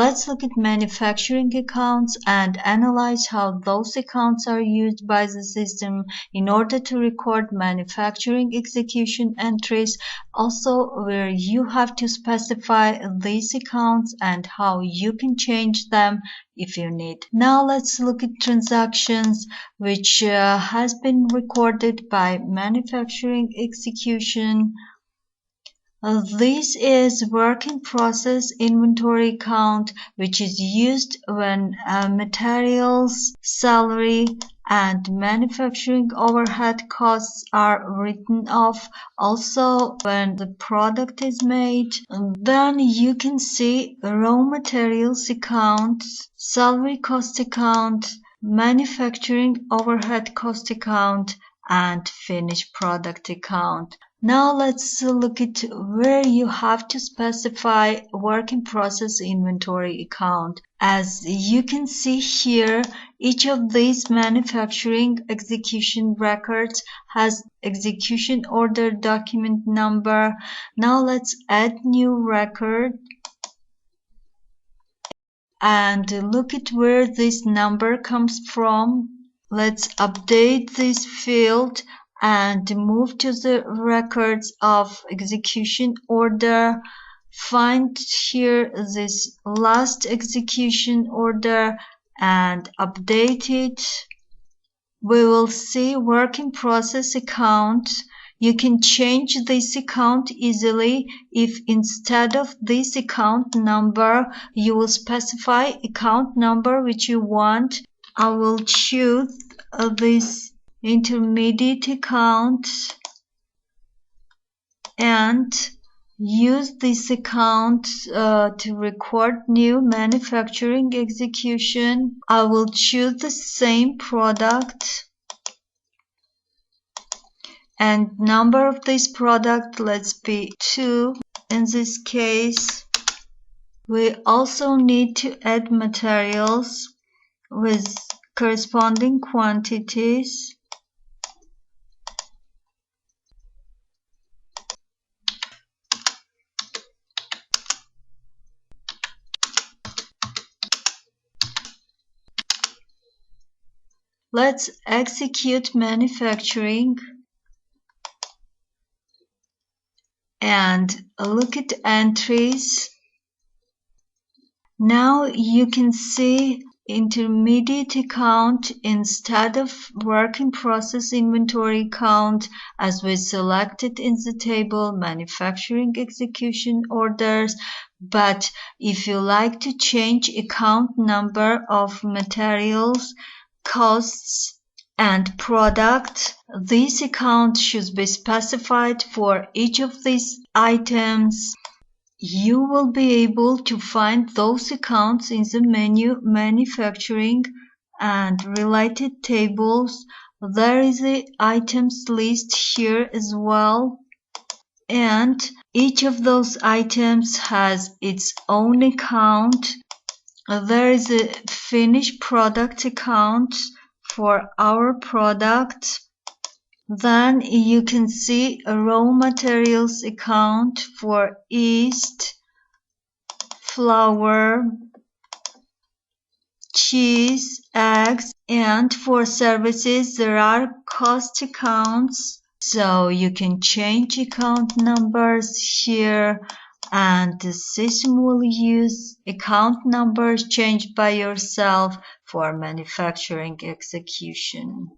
Let's look at manufacturing accounts and analyze how those accounts are used by the system in order to record manufacturing execution entries, also where you have to specify these accounts and how you can change them if you need. Now let's look at transactions which has been recorded by manufacturing execution. This is work in process inventory account, which is used when materials, salary, and manufacturing overhead costs are written off. Also, when the product is made, then you can see raw materials account, salary cost account, manufacturing overhead cost account, and finished product account. Now let's look at where you have to specify work in process inventory account. As you can see here, each of these manufacturing execution records has execution order document number. Now let's add new record and look at where this number comes from. Let's update this field and move to the records of execution order. Find here this last execution order and update it. We will see work in process account. You can change this account easily if instead of this account number, you will specify account number which you want. I will choose this intermediate account and use this account to record new manufacturing execution. I will choose the same product and number of this product, let's be 2 in this case. We also need to add materials with corresponding quantities. Let's execute manufacturing and look at entries. Now you can see intermediate account instead of work in process inventory account, as we selected in the table manufacturing execution orders. But if you like to change account number of materials, costs, and product, this account should be specified for each of these items. You will be able to find those accounts in the menu manufacturing and related tables. There is the items list here as well, and each of those items has its own account. There is a finished product account for our product. Then you can see a raw materials account for yeast, flour, cheese, eggs, and for services there are cost accounts. So you can change account numbers here, and the system will use account numbers changed by yourself for manufacturing execution.